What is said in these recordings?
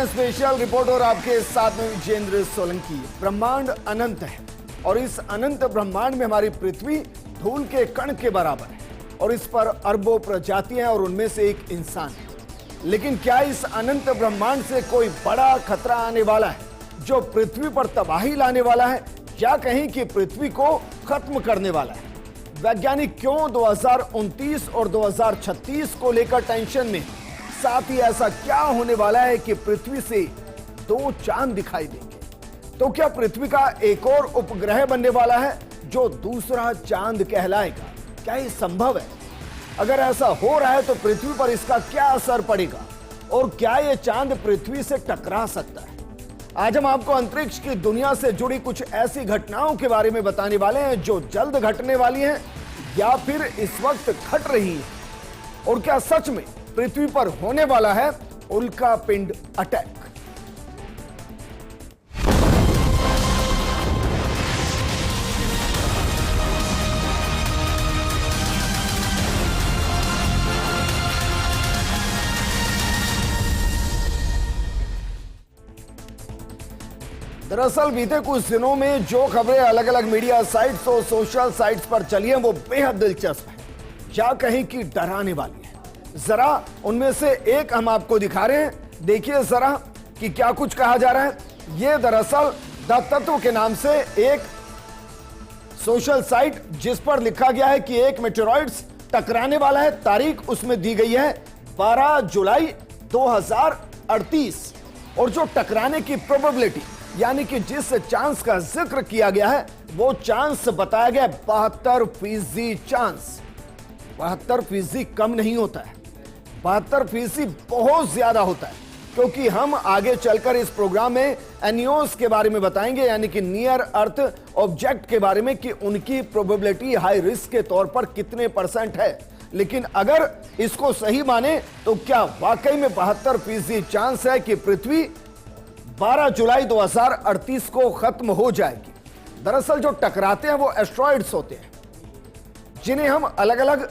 में special report और आपके साथ में विजेंद्र सोलंकी। ब्रह्मांड अनंत है और इस अनंत ब्रह्मांड में हमारी पृथ्वी धूल के कण के बराबर है और इस पर अरबों प्रजातियां हैं और उनमें से एक इंसान है। लेकिन क्या इस अनंत ब्रह्मांड से कोई बड़ा खतरा आने वाला है जो पृथ्वी पर तबाही लाने वाला है, या कहीं कि पृथ्वी को खत्म करने वाला है? वैज्ञानिक क्यों 2029 और 2036 को लेकर टेंशन में? साथ ही ऐसा क्या होने वाला है कि पृथ्वी से 2 चांद दिखाई देंगे? तो क्या पृथ्वी का एक और उपग्रह बनने वाला है जो दूसरा चांद कहलाएगा? क्या ये संभव है? अगर ऐसा हो रहा है तो पृथ्वी पर इसका क्या असर पड़ेगा और क्या ये चांद पृथ्वी से टकरा सकता है? आज हम आपको अंतरिक्ष की दुनिया से जुड़ी कुछ ऐसी घटनाओं के बारे में बताने वाले हैं जो जल्द घटने वाली हैं या फिर इस वक्त घट रही हैं। और क्या सच में पृथ्वी पर होने वाला है उल्का पिंड अटैक? दरअसल बीते कुछ दिनों में जो खबरें अलग अलग मीडिया साइट्स और सोशल साइट्स पर चली हैं वो बेहद दिलचस्प है, या कहीं की डराने वाली है। जरा उनमें से एक हम आपको दिखा रहे हैं, देखिए जरा कि क्या कुछ कहा जा रहा है। ये दरअसल द तत्व के नाम से एक सोशल साइट जिस पर लिखा गया है कि एक मेटेरॉइड्स टकराने वाला है। तारीख उसमें दी गई है 12 जुलाई 2038 और जो टकराने की प्रोबेबिलिटी यानी कि जिस चांस का जिक्र किया गया है वो चांस बताया गया 72% चांस। 72% कम नहीं होता है, 72% बहुत ज्यादा होता है, क्योंकि हम आगे चलकर इस प्रोग्राम में एनियोस के बारे में बताएंगे, यानी कि नियर अर्थ ऑब्जेक्ट के बारे में कि उनकी प्रोबेबिलिटी हाई रिस्क के तौर पर कितने % है। लेकिन अगर इसको सही माने तो क्या वाकई में 72% चांस है कि पृथ्वी 12 जुलाई 2038 को खत्म हो जाएगी? दरअसल जो टकराते हैं वो एस्ट्रॉइड्स होते हैं जिन्हें हम अलग अलग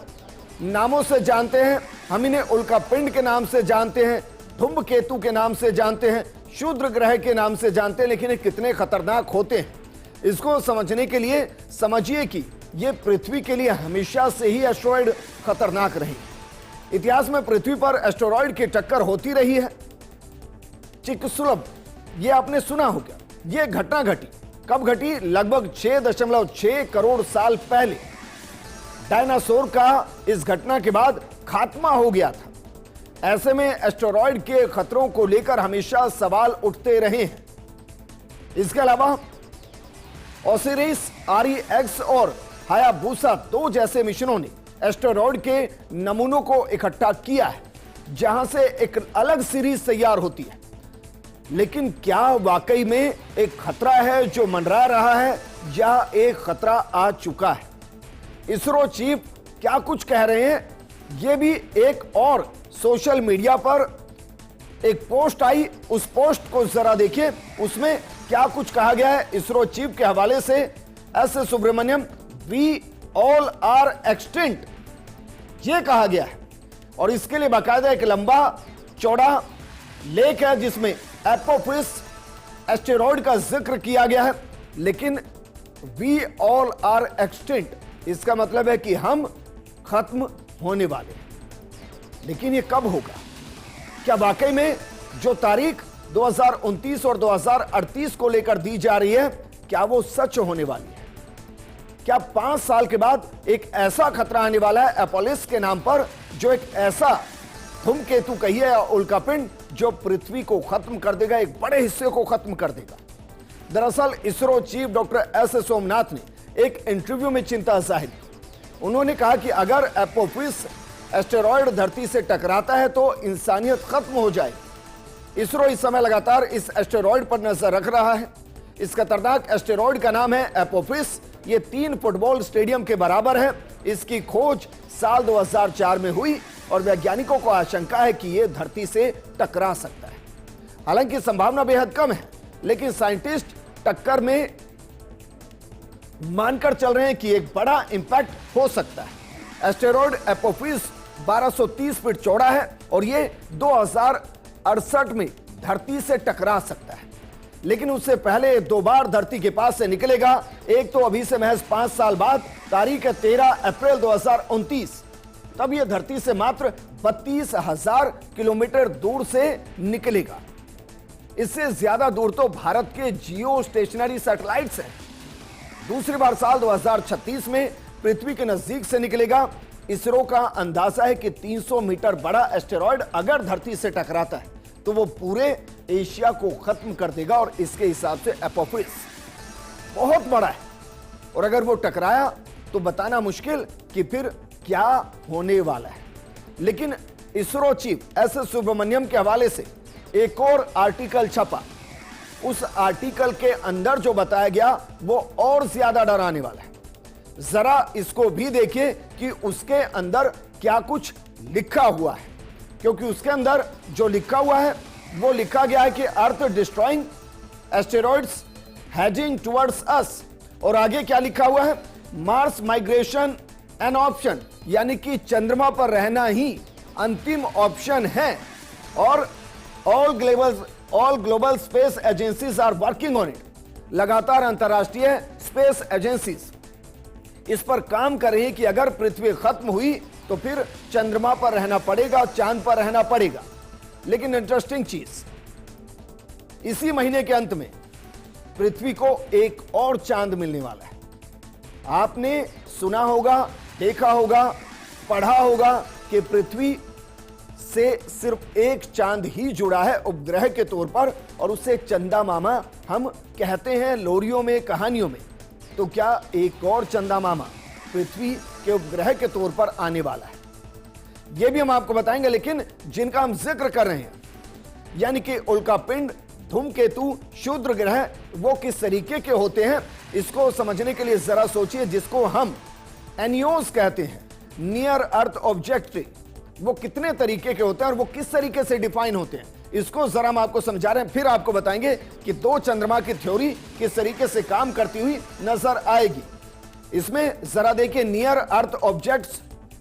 नामों से जानते हैं। हम इन्हें उल्का पिंड के नाम से जानते हैं, धूमकेतु के नाम से जानते हैं, क्षुद्र ग्रह के नाम से जानते हैं। लेकिन ये कितने खतरनाक होते हैं इसको समझने के लिए समझिए कि ये पृथ्वी के लिए हमेशा से ही एस्ट्रॉइड खतरनाक रही। इतिहास में पृथ्वी पर एस्ट्रॉइड की टक्कर होती रही है। चिकसुलभ, ये आपने सुना होगा। ये घटना घटी कब घटी? लगभग 6.6 करोड़ साल पहले। डायनासोर का इस घटना के बाद खात्मा हो गया था। ऐसे में एस्टेरॉयड के खतरों को लेकर हमेशा सवाल उठते रहे हैं। इसके अलावा ओसिरिस REX और हायाबुसा 2 जैसे मिशनों ने एस्टेरॉयड के नमूनों को इकट्ठा किया है जहां से एक अलग सीरीज तैयार होती है। लेकिन क्या वाकई में एक खतरा है जो मंडरा रहा है या एक खतरा आ चुका है? इसरो चीफ क्या कुछ कह रहे हैं, यह भी एक और सोशल मीडिया पर एक पोस्ट आई, उस पोस्ट को जरा देखिए। उसमें क्या कुछ कहा गया है इसरो चीफ के हवाले से। S Subramaniam, we all are extinct, यह कहा गया है। और इसके लिए बाकायदा एक लंबा चौड़ा लेख है जिसमें एपोफिस एस्टेरॉयड का जिक्र किया गया है। लेकिन वी ऑल आर एक्सटिंक्ट, इसका मतलब है कि हम खत्म होने वाले हैं। लेकिन ये कब होगा? क्या वाकई में जो तारीख 2029 और 2038 को लेकर दी जा रही है क्या वो सच होने वाली है? क्या 5 साल के बाद एक ऐसा खतरा आने वाला है एपोलिस के नाम पर, जो एक ऐसा धूमकेतु कहिए या उल्कापिंड जो पृथ्वी को खत्म कर देगा, एक बड़े हिस्से को खत्म कर देगा? दरअसल ISRO chief doctor S Somnath ने एक इंटरव्यू में चिंता जाहिर की। उन्होंने कहा कि अगर एपोफिस एस्टेरॉयड धरती से टकराता है तो इंसानियत खत्म हो जाएगी। इसरो इस समय लगातार इस एस्टेरॉयड पर नजर रख रहा है। इस खतरनाक एस्टेरॉयड का नाम है एपोफिस। ये 3 फुटबॉल स्टेडियम के बराबर है। इसकी खोज साल 2004 में हुई और वैज्ञानिकों को आशंका है कि यह धरती से टकरा सकता है। हालांकि संभावना बेहद कम है, लेकिन साइंटिस्ट टक्कर में मानकर चल रहे हैं कि एक बड़ा इंपैक्ट हो सकता है। एस्टेरॉयड एपोफिस 1230 फीट चौड़ा है और यह 2068 में धरती से टकरा सकता है, लेकिन उससे पहले 2 बार धरती के पास से निकलेगा। एक तो अभी से महज 5 साल बाद, तारीख है 13 अप्रैल 2029, तब यह धरती से मात्र 32,000 किलोमीटर दूर से निकलेगा। इससे ज्यादा दूर तो भारत के जियो स्टेशनरी सैटेलाइट्स हैं। दूसरी बार साल 2036 में पृथ्वी के नजदीक से निकलेगा। इसरो का अंदाजा है कि 300 मीटर बड़ा एस्टेरॉयड अगर धरती से टकराता है तो वो पूरे एशिया को खत्म कर देगा, और इसके हिसाब से एपोफिस बहुत बड़ा है। और अगर वो टकराया तो बताना मुश्किल कि फिर क्या होने वाला है। लेकिन इसरो चीफ एस सुब्रमण्यम के हवाले से एक और आर्टिकल छपा। उस आर्टिकल के अंदर जो बताया गया वो और ज्यादा डराने वाला है। जरा इसको भी देखिए कि उसके अंदर क्या कुछ लिखा हुआ है, क्योंकि उसके अंदर जो लिखा हुआ है वो लिखा गया है कि earth destroying asteroids heading towards us, और आगे क्या लिखा हुआ है, मार्स माइग्रेशन एन ऑप्शन, यानी कि चंद्रमा पर रहना ही अंतिम ऑप्शन है, और all global space agencies are working on it. लगातार अंतरराष्ट्रीय स्पेस एजेंसीज इस पर काम कर रही है कि अगर पृथ्वी खत्म हुई तो फिर चंद्रमा पर रहना पड़ेगा, चांद पर रहना पड़ेगा। लेकिन इंटरेस्टिंग चीज, इसी महीने के अंत में पृथ्वी को एक और चांद मिलने वाला है। आपने सुना होगा, देखा होगा, पढ़ा होगा कि पृथ्वी से सिर्फ एक चांद ही जुड़ा है उपग्रह के तौर पर, और उसे चंदा मामा हम कहते हैं लोरियों में, कहानियों में। तो क्या एक और चंदा मामा पृथ्वी के उपग्रह के तौर पर आने वाला है, यह भी हम आपको बताएंगे। लेकिन जिनका हम जिक्र कर रहे हैं, यानी कि उल्कापिंड, धूमकेतु, क्षुद्र ग्रह, वो किस तरीके के होते हैं, इसको समझने के लिए जरा सोचिए। जिसको हम एनियोस कहते हैं, नियर अर्थ ऑब्जेक्ट, वो कितने तरीके के होते हैं और वो किस तरीके से डिफाइन होते हैं, इसको जरा हम आपको समझा रहे हैं। फिर आपको बताएंगे कि 2 चंद्रमा की थ्योरी किस तरीके से काम करती हुई नजर आएगी। इसमें जरा देखिए, नियर अर्थ ऑब्जेक्ट्स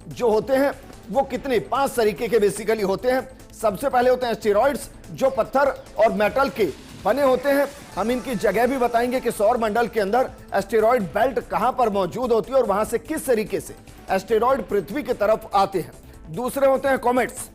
जो होते हैं वो कितने 5 तरीके के बेसिकली होते हैं। सबसे पहले होते हैं एस्टेरॉइड्स, जो पत्थर और मेटल के बने होते हैं। हम इनकी जगह भी बताएंगे कि सौर मंडल के अंदर एस्टेरॉइड बेल्ट कहां पर मौजूद होती है और वहां से किस तरीके से एस्टेरॉइड पृथ्वी की तरफ आते हैं। दूसरे होते हैं कॉमेट्स,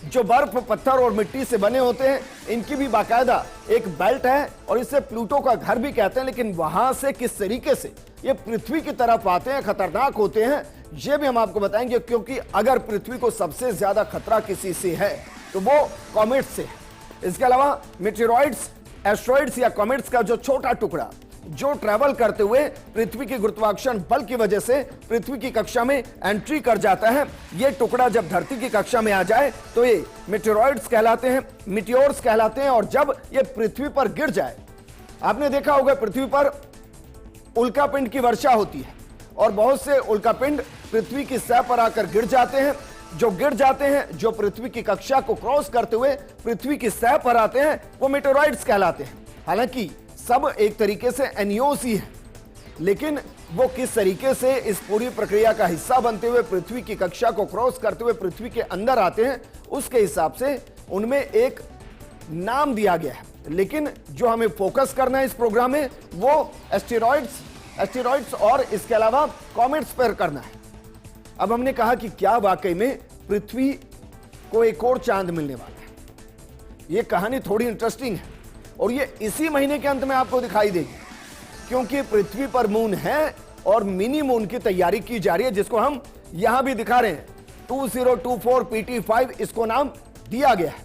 जो बर्फ, पत्थर और मिट्टी से बने होते हैं। इनकी भी बाकायदा एक बेल्ट है और इसे प्लूटो का घर भी कहते हैं। लेकिन वहां से किस तरीके से ये पृथ्वी की तरफ आते हैं, खतरनाक होते हैं, ये भी हम आपको बताएंगे। क्योंकि अगर पृथ्वी को सबसे ज्यादा खतरा किसी से है तो वो कॉमेट्स से है। इसके अलावा मेटेरॉइड्स, एस्ट्रॉइड्स या कॉमेट्स का जो छोटा टुकड़ा जो ट्रैवल करते हुए पृथ्वी के गुरुत्वाकर्षण बल की वजह से पृथ्वी की कक्षा में एंट्री कर जाता है, यह टुकड़ा जब धरती की कक्षा में आ जाए तो ये मेटेरॉइड्स कहलाते हैं, मिटियोर्स कहलाते हैं। और जब ये पृथ्वी पर गिर जाए, आपने देखा होगा पृथ्वी पर उल्कापिंड की वर्षा होती है और बहुत से उल्कापिंड पृथ्वी की सतह पर आकर गिर जाते हैं। जो गिर जाते हैं, जो पृथ्वी की कक्षा को क्रॉस करते हुए पृथ्वी की सतह पर आते हैं, वो मेटेरॉइड्स कहलाते हैं। हालांकि सब एक तरीके से एनियोस ही है, लेकिन वो किस तरीके से इस पूरी प्रक्रिया का हिस्सा बनते हुए पृथ्वी की कक्षा को क्रॉस करते हुए पृथ्वी के अंदर आते हैं, उसके हिसाब से उनमें एक नाम दिया गया है। लेकिन जो हमें फोकस करना है इस प्रोग्राम में वो एस्टेरॉइड्स और इसके अलावा कॉमेट्स पर करना है। अब हमने कहा कि क्या वाकई में पृथ्वी को एक और चांद मिलने वाला है। यह कहानी थोड़ी इंटरेस्टिंग है और ये इसी महीने के अंत में आपको दिखाई देगी, क्योंकि पृथ्वी पर मून है और मिनी मून की तैयारी की जा रही है, जिसको हम यहां भी दिखा रहे हैं। 2024 PT5 इसको नाम दिया गया है।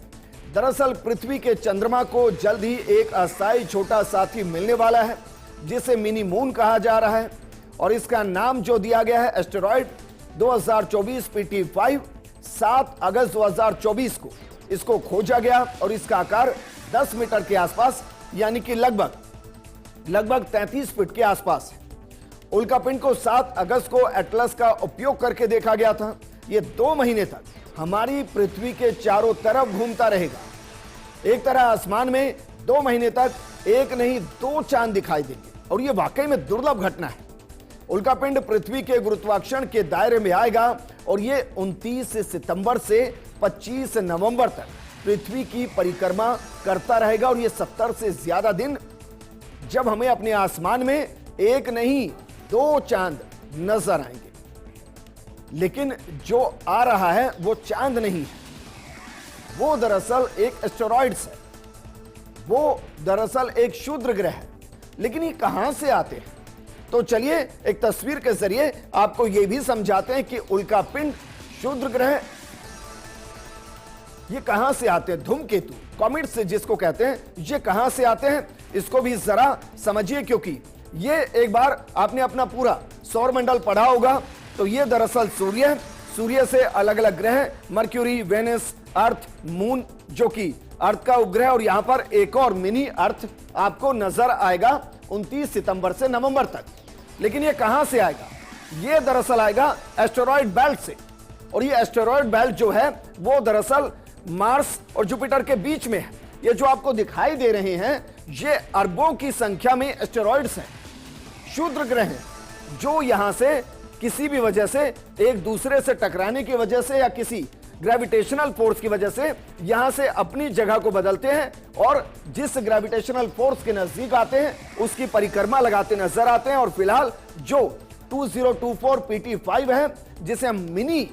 दरअसल पृथ्वी के चंद्रमा को जल्द ही एक अस्थायी छोटा साथी मिलने वाला है, जिसे मिनी मून कहा जा रहा है। और इसका नाम जो दिया गया है एस्टेरॉइड 2024 PT5, 7 अगस्त 2024 को इसको खोजा गया और इसका आकार 10 मीटर के आसपास, यानी कि लगभग 33 फीट के आसपास है। उल्कापिंड को 7 अगस्त को एटलस का उपयोग करके देखा गया था। यह 2 महीने तक हमारी पृथ्वी के चारों तरफ घूमता रहेगा। एक तरह आसमान में 2 महीने तक एक नहीं 2 चांद दिखाई देंगे और यह वाकई में दुर्लभ घटना है। उल्कापिंड पृथ्वी के गुरुत्वाकर्षण के दायरे में आएगा और यह 29 सितंबर से 25 नवंबर तक पृथ्वी की परिक्रमा करता रहेगा और ये 70 से ज्यादा दिन जब हमें अपने आसमान में एक नहीं 2 चांद नजर आएंगे। लेकिन जो आ रहा है वो चांद नहीं है, वो दरअसल एक एस्टेरॉइड्स है, वो दरअसल एक क्षुद्र ग्रह है। लेकिन ये कहां से आते हैं? तो चलिए एक तस्वीर के जरिए आपको यह भी समझाते हैं कि उल्कापिंड, क्षुद्र ग्रह ये कहां से आते हैं। धूमकेतु, कॉमेट्स जिसको कहते हैं, ये कहां से आते हैं इसको भी जरा समझिए, क्योंकि ये एक बार आपने अपना पूरा सौरमंडल पढ़ा होगा तो ये दरअसल सूर्य है। सूर्य से अलग अलग ग्रह मर्क्यूरी, वेनस, अर्थ, मून, जो कि अर्थ का उपग्रह, और यहां पर एक और मिनी अर्थ आपको नजर आएगा 29 सितंबर से नवंबर तक। लेकिन ये कहां से आएगा? ये दरअसल आएगा एस्टेरॉयड बेल्ट से, और ये एस्टेरॉयड बेल्ट जो है वो दरअसल मार्स और जुपिटर के बीच में है। ये जो आपको दिखाई दे रहे हैं ये अरबों की संख्या में एस्टेरॉयड्स हैं, क्षुद्र ग्रह हैं, जो यहां से किसी भी वजह से एक दूसरे से टकराने की वजह से या किसी ग्रेविटेशनल फोर्स की वजह से यहां से अपनी जगह को बदलते हैं और जिस ग्रेविटेशनल फोर्स के नजदीक आते हैं उसकी परिक्रमा लगाते नजर आते हैं। और फिलहाल जो 2024 PT5 है, जिसे हम मिनी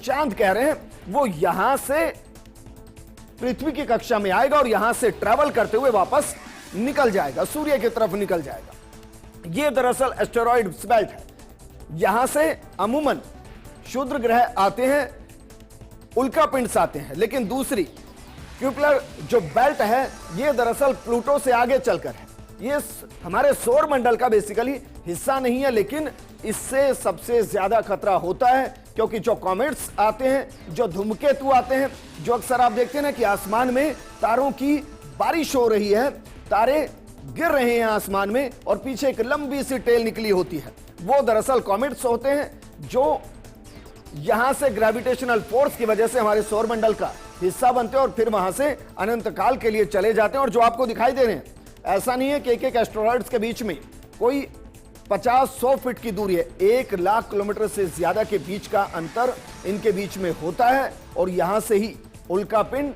चांद कह रहे हैं, वो यहां से पृथ्वी की कक्षा में आएगा और यहां से ट्रैवल करते हुए वापस निकल जाएगा, सूर्य की तरफ निकल जाएगा। यह दरअसल एस्टेरॉयड बेल्ट है। यहां से अमूमन क्षुद्र ग्रह आते हैं, उल्कापिंड्स आते हैं, लेकिन दूसरी क्यूपलर जो बेल्ट है ये दरअसल प्लूटो से आगे चलकर है। ये हमारे सौर मंडल का बेसिकली हिस्सा नहीं है, लेकिन इससे सबसे ज्यादा खतरा होता है, क्योंकि जो कॉमेट्स आते हैं, जो धूमकेतु आते हैं, जो अक्सर आप देखते हैं ना कि आसमान में तारों की बारिश हो रही है, तारे गिर रहे हैं आसमान में और पीछे एक लंबी सी टेल निकली होती है, वो दरअसल कॉमेट्स होते हैं, जो यहां से ग्रेविटेशनल फोर्स की वजह से हमारे सौरमंडल का हिस्सा बनते हैं और फिर वहां से अनंत काल के लिए चले जाते हैं। और जो आपको दिखाई दे रहे हैं, ऐसा नहीं है कि एक एक एस्टेरॉयड्स के बीच में कोई 50-100 फीट की दूरी है, 1 लाख किलोमीटर से ज्यादा के बीच का अंतर इनके बीच में होता है। और यहां से ही उल्कापिंड,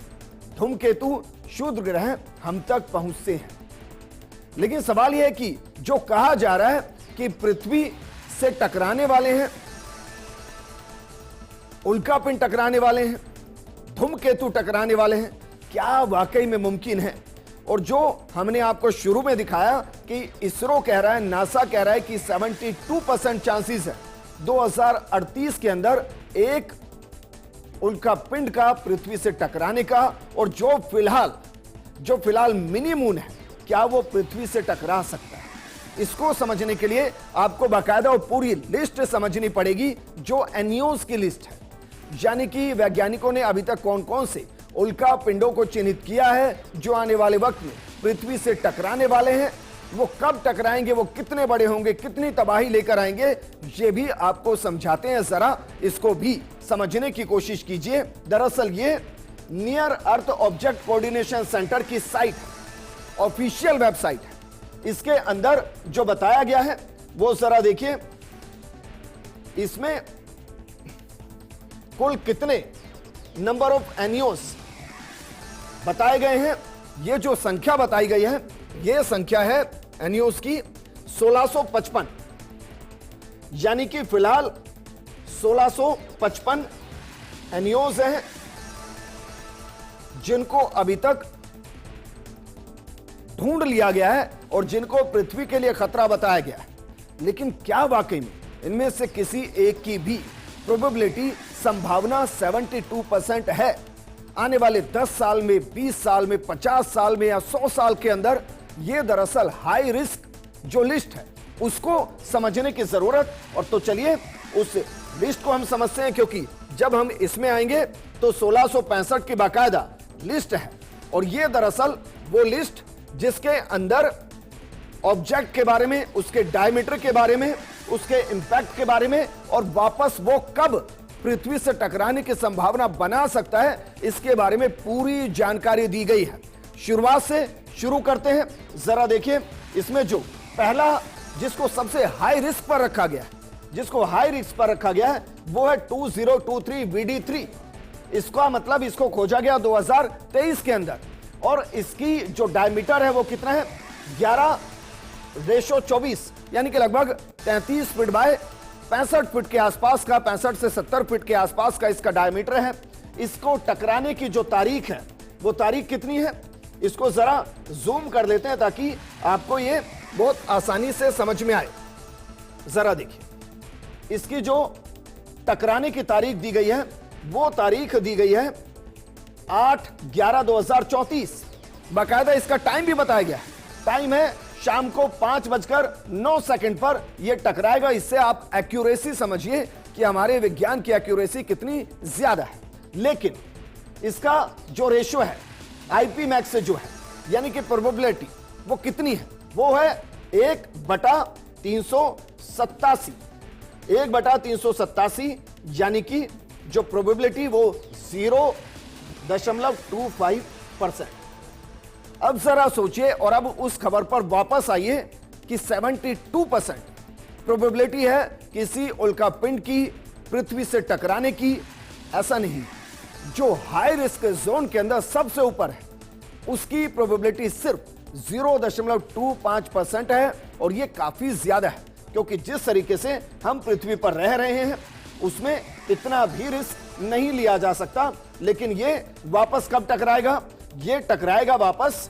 धूमकेतु, क्षुद्र ग्रह हम तक पहुंचते हैं। लेकिन सवाल यह है कि जो कहा जा रहा है कि पृथ्वी से टकराने वाले हैं, उल्कापिंड टकराने वाले हैं, धूमकेतु टकराने वाले हैं, क्या वाकई में मुमकिन है? और जो हमने आपको शुरू में दिखाया कि इसरो कह रहा है, नासा कह रहा है कि 72% चांसेस है 2038 के अंदर एक उल्कापिंड का पृथ्वी से टकराने का। और जो फिलहाल मिनी मून है, क्या वो पृथ्वी से टकरा सकता है? इसको समझने के लिए आपको बाकायदा और पूरी लिस्ट समझनी पड़ेगी, जो एनियोस की लिस्ट है, यानी कि वैज्ञानिकों ने अभी तक कौन कौन से उल्का पिंडों को चिन्हित किया है जो आने वाले वक्त में पृथ्वी से टकराने वाले हैं। वो कब टकराएंगे, वो कितने बड़े होंगे, कितनी तबाही लेकर आएंगे, ये भी आपको समझाते हैं। जरा इसको भी समझने की कोशिश कीजिए। दरअसल ये नियर अर्थ ऑब्जेक्ट कोऑर्डिनेशन सेंटर की साइट है, ऑफिशियल वेबसाइट है। इसके अंदर जो बताया गया है वो जरा देखिए, इसमें कुल कितने नंबर ऑफ एनियोस बताए गए हैं। ये जो संख्या बताई गई है, ये संख्या है एनियोस की 1655, यानी कि फिलहाल 1655 एनियोस हैं जिनको अभी तक ढूंढ लिया गया है और जिनको पृथ्वी के लिए खतरा बताया गया है। लेकिन क्या वाकई में इनमें से किसी एक की भी प्रोबेबिलिटी, संभावना 72% है आने वाले 10 साल में, 20 साल में, 50 साल में या 100 साल के अंदर? यह दरअसल हाई रिस्क जो लिस्ट है उसको समझने की जरूरत। और तो चलिए उस लिस्ट को हम समझते हैं, क्योंकि जब हम इसमें आएंगे तो 1665 की बाकायदा लिस्ट है। और यह दरअसल वो लिस्ट जिसके अंदर ऑब्जेक्ट के बारे में, उसके डायमीटर के बारे में, उसके इंपैक्ट के बारे में और वापस वो कब पृथ्वी से टकराने की संभावना बना सकता है, इसके बारे में पूरी जानकारी दी गई है। शुरुआत से शुरू करते हैं। जरा देखिए, इसमें जो पहला जिसको सबसे हाई रिस्क पर रखा गया है, वो है 2023 VD3। इसका मतलब इसको खोजा गया 2023 के अंदर, और इसकी जो डायमीटर है वो कितना है 11:24, यानी कि लगभग 33 फीट बाय 65 फीट के आसपास का, 65 से 70 फीट के आसपास का इसका डायमीटर है। इसको टकराने की जो तारीख है वो तारीख कितनी है, इसको जरा जूम कर लेते हैं ताकि आपको ये बहुत आसानी से समझ में आए। जरा देखिए, इसकी जो टकराने की तारीख दी गई है वो तारीख दी गई है 8/11/2034। बाकायदा इसका टाइम भी बताया गया है। टाइम है शाम को 5:09 पर यह टकराएगा। इससे आप एक्यूरेसी समझिए कि हमारे विज्ञान की एक्यूरेसी कितनी ज्यादा है। लेकिन इसका जो रेशियो है आईपी मैक्स से जो है, यानी कि प्रोबेबिलिटी वो कितनी है, वो है 1/387। 1/387, यानी कि जो प्रोबेबिलिटी वो 0.25%। अब जरा सोचिए और अब उस खबर पर वापस आइए कि 72% प्रोबेबिलिटी है किसी उल्कापिंड की पृथ्वी से टकराने की। ऐसा नहीं, जो हाई रिस्क जोन के अंदर सबसे ऊपर है उसकी प्रोबेबिलिटी सिर्फ 0.25% है, और यह काफी ज्यादा है क्योंकि जिस तरीके से हम पृथ्वी पर रह रहे हैं उसमें इतना भी रिस्क नहीं लिया जा सकता। लेकिन यह वापस कब टकराएगा, यह टकराएगा वापस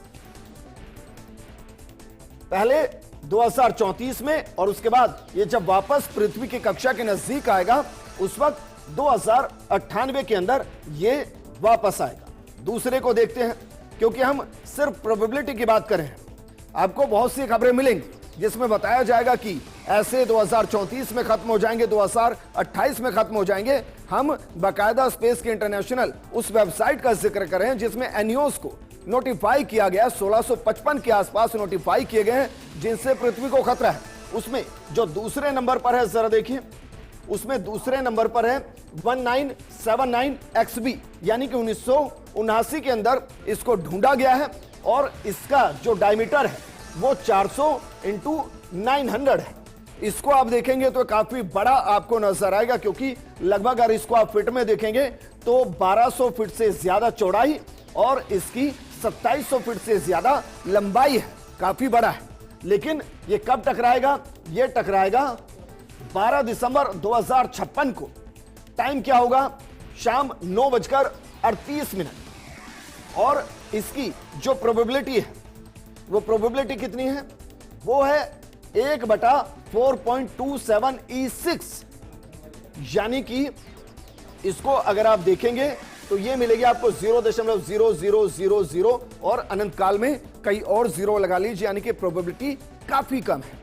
पहले 2034 में, और उसके बाद ये जब वापस पृथ्वी की कक्षा के नजदीक आएगा उस वक्त 2098 के अंदर ये वापस आएगा। दूसरे को देखते हैं, क्योंकि हम सिर्फ प्रोबेबिलिटी की बात करें। आपको बहुत सी खबरें मिलेंगी जिसमें बताया जाएगा कि ऐसे 2034 में खत्म हो जाएंगे, 2028 में खत्म हो जाएंगे। हम बाकायदा स्पेस के इंटरनेशनल उस वेबसाइट का जिक्र कर रहे हैं जिसमें एनियोस को नोटिफाई किया गया, 1655 के आसपास नोटिफाई किए गए हैं जिनसे पृथ्वी को खतरा है। उसमें जो दूसरे नंबर पर है जरा देखिए, उसमें दूसरे नंबर पर है 1979XB, यानी कि 1979 के अंदर इसको ढूंढा गया है, और इसका जो डायमीटर है वो 400x900 है। इसको आप देखेंगे तो काफी बड़ा आपको नजर आएगा, क्योंकि लगभग अगर इसको आप फीट में देखेंगे तो 1200 फीट से ज्यादा चौड़ाई और इसकी 2700 फीट से ज्यादा लंबाई है, काफी बड़ा है। लेकिन ये कब टकराएगा, ये टकराएगा 12 दिसंबर 2056 को। टाइम क्या होगा, शाम 9:38। और इसकी जो प्रोबेबिलिटी है वो प्रोबेबिलिटी कितनी है, वो है 1/4.27E6, यानी कि इसको अगर आप देखेंगे तो ये मिलेगी आपको 0.0000 और अनंत काल में कई और जीरो लगा लीजिए, यानी कि प्रोबेबिलिटी काफी कम है।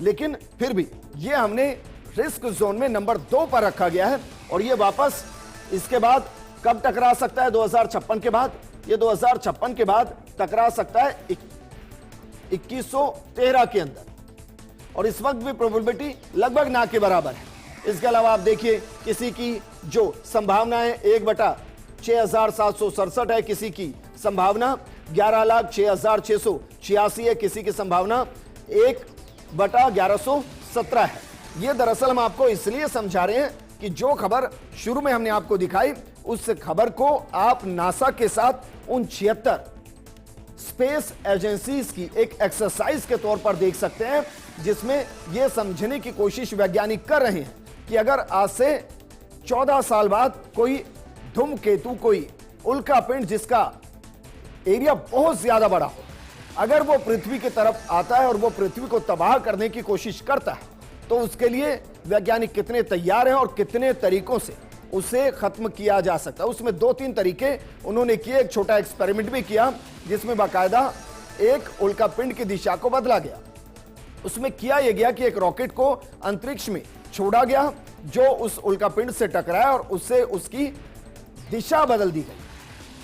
लेकिन फिर भी ये हमने रिस्क जोन में नंबर 2 पर रखा गया है, और ये वापस इसके बाद कब टकरा सकता है, 2056 के बाद। ये 2056 के बाद टकरा सकता है 2113 के अंदर, और इस वक्त भी प्रोबेबिलिटी लगभग ना के बराबर है। इसके अलावा आप देखिए किसी की जो संभावना है 1/6767 है, किसी की संभावना 11,06,686 है, किसी की संभावना 1/1117 है। यह दरअसल हम आपको इसलिए समझा रहे हैं कि जो खबर शुरू में हमने आपको दिखाई उस खबर को आप नासा के साथ उन 76 स्पेस एजेंसीज की एक एक्सरसाइज के तौर पर देख सकते हैं, जिसमें यह समझने की कोशिश वैज्ञानिक कर रहे हैं कि अगर आज से 14 साल बाद कोई धूमकेतु, कोई उल्कापिंड जिसका एरिया बहुत ज्यादा बड़ा हो, अगर वो पृथ्वी की तरफ आता है और वो पृथ्वी को तबाह करने की कोशिश करता है, तो उसके लिए वैज्ञानिक कितने तैयार हैं और कितने तरीकों से उसे खत्म किया जा सकता है। उसमें 2-3 तरीके उन्होंने किए। एक छोटा एक्सपेरिमेंट भी किया जिसमें बाकायदा एक उल्कापिंड की दिशा को बदला गया। उसमें किया यह गया कि एक रॉकेट को अंतरिक्ष में छोड़ा गया जो उस उल्कापिंड से टकराया और उससे उसकी दिशा बदल दी गई।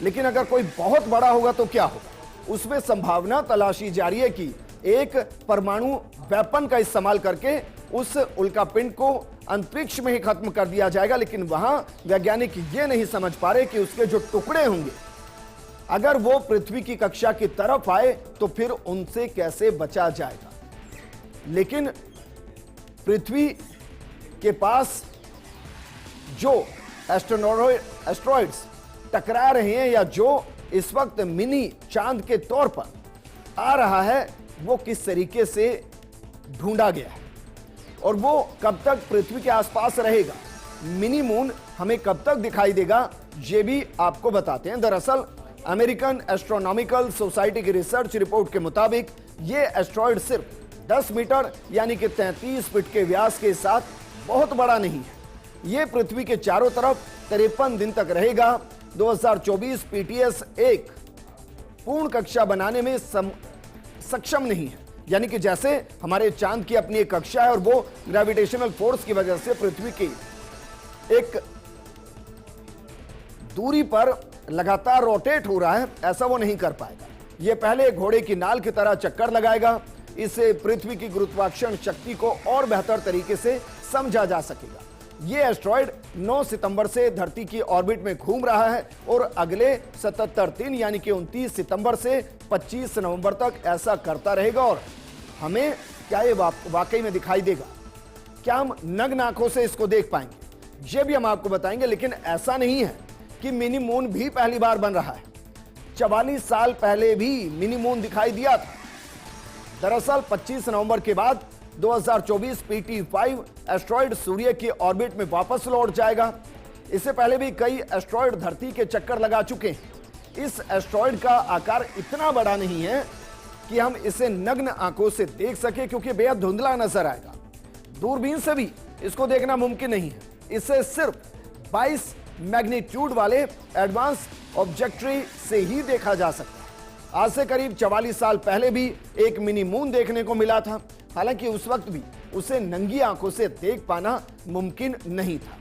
लेकिन अगर कोई बहुत बड़ा होगा तो क्या होगा, उसमें संभावना तलाशी जा रही है कि एक परमाणु वेपन का इस्तेमाल करके उस उल्कापिंड को अंतरिक्ष में ही खत्म कर दिया जाएगा। लेकिन वहां वैज्ञानिक ये नहीं समझ पा रहे कि उसके जो टुकड़े होंगे अगर वो पृथ्वी की कक्षा की तरफ आए तो फिर उनसे कैसे बचा जाएगा। लेकिन पृथ्वी के पास जो एस्ट्रॉइड्स टकरा रहे हैं या जो इस वक्त मिनी चांद के तौर पर आ रहा है वो किस तरीके से ढूंढा गया है और वो कब तक पृथ्वी के आसपास रहेगा, मिनी मून हमें कब तक दिखाई देगा, ये भी आपको बताते हैं। दरअसल अमेरिकन एस्ट्रोनॉमिकल सोसाइटी की रिसर्च रिपोर्ट के मुताबिक ये एस्ट्रॉइड सिर्फ 10 मीटर यानी कि 33 फीट के व्यास के साथ बहुत बड़ा नहीं है। ये पृथ्वी के चारों तरफ 53 दिन तक रहेगा। 2024 पीटीएस एक पूर्ण कक्षा बनाने में सक्षम नहीं है, यानी कि जैसे हमारे चांद की अपनी एक कक्षा है और वो ग्रेविटेशनल फोर्स की वजह से पृथ्वी की एक दूरी पर लगातार रोटेट हो रहा है, ऐसा वो नहीं कर पाएगा। ये पहले घोड़े की नाल की तरह चक्कर लगाएगा, इससे पृथ्वी की गुरुत्वाकर्षण शक्ति को और बेहतर तरीके से समझा जा सकेगा। ये एस्ट्रॉइड 9 सितंबर से धरती की ऑर्बिट में घूम रहा है और अगले 77 दिन यानी कि 29 सितंबर से 25 नवंबर तक ऐसा करता रहेगा। और हमें क्या ये वाकई में दिखाई देगा, क्या हम नग्न आंखों से इसको देख पाएंगे, ये भी हम आपको बताएंगे। लेकिन ऐसा नहीं है कि मिनी मून भी पहली बार बन रहा है, 44 साल पहले भी मिनी मून दिखाई दिया था। दरअसल 25 नवंबर के बाद 2024 PT5 एस्ट्रॉइड सूर्य की ऑर्बिट में वापस लौट जाएगा। इससे पहले भी कई एस्ट्रॉइड धरती के चक्कर लगा चुके हैं। इस एस्ट्रॉइड का आकार इतना बड़ा नहीं है कि हम इसे नग्न आंखों से देख सके, क्योंकि बेहद धुंधला नजर आएगा। दूरबीन से भी इसको देखना मुमकिन नहीं है। इसे सिर्फ 22 मैग्नीट्यूड वाले एडवांस ऑब्जेक्ट्री से ही देखा जा सकता है। आज से करीब 44 साल पहले भी एक मिनी मून देखने को मिला था, हालांकि उस वक्त भी उसे नंगी आंखों से देख पाना मुमकिन नहीं था।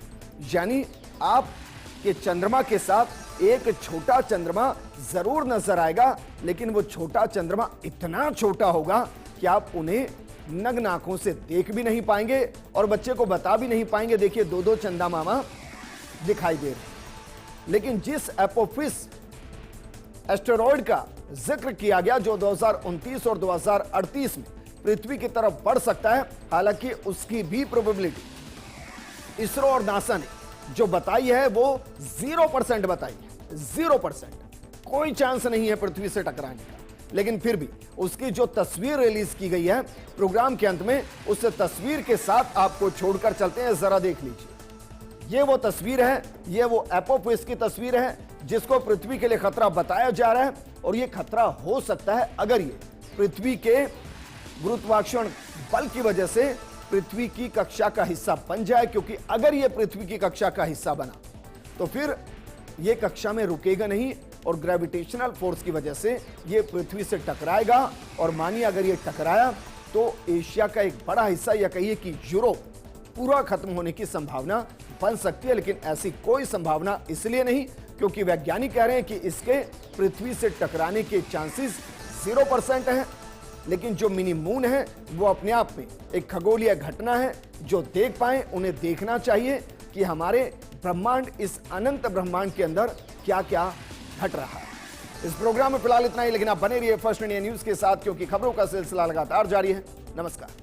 यानी आपके चंद्रमा के साथ एक छोटा चंद्रमा जरूर नजर आएगा, लेकिन वो छोटा चंद्रमा इतना छोटा होगा कि आप उन्हें नग्न आंखों से देख भी नहीं पाएंगे और बच्चे को बता भी नहीं पाएंगे, देखिए 2-2 चंदा मामा दिखाई दे रहे। लेकिन जिस एपोफिस एस्टेरॉइड का जिक्र किया गया जो 2029 और 2038 में पृथ्वी की तरफ बढ़ सकता है, हालांकि उसकी भी प्रोबेबिलिटी इसरो और नासा ने जो बताई है वो 0% बताई है। 0%, कोई चांस नहीं है पृथ्वी से टकराने का। लेकिन फिर भी उसकी जो तस्वीर रिलीज की गई है प्रोग्राम के अंत में, उस तस्वीर के साथ आपको छोड़कर चलते हैं, जरा देख लीजिए। ये वो तस्वीर है, ये वो एपोफिस की तस्वीर है जिसको पृथ्वी के लिए खतरा बताया जा रहा है। और ये खतरा हो सकता है अगर ये पृथ्वी के गुरुत्वाकर्षण बल की वजह से पृथ्वी की कक्षा का हिस्सा बन जाए, क्योंकि अगर ये पृथ्वी की कक्षा का हिस्सा बना तो फिर ये कक्षा में रुकेगा नहीं और ग्रेविटेशनल फोर्स की वजह से ये पृथ्वी से टकराएगा। और मानिए अगर ये टकराया तो एशिया का एक बड़ा हिस्सा या कहिए कि यूरोप पूरा खत्म होने की संभावना बन सकती है। लेकिन ऐसी कोई संभावना इसलिए नहीं क्योंकि वैज्ञानिक कह रहे हैं कि इसके पृथ्वी से टकराने के चांसेस 0% है। लेकिन जो मिनी मून है वो अपने आप में एक खगोलीय घटना है, जो देख पाए उन्हें देखना चाहिए कि हमारे ब्रह्मांड, इस अनंत ब्रह्मांड के अंदर क्या क्या घट रहा है। इस प्रोग्राम में फिलहाल इतना ही, लेकिन आप बने रहिए फर्स्ट इंडिया न्यूज के साथ, क्योंकि खबरों का सिलसिला लगातार जारी है। नमस्कार।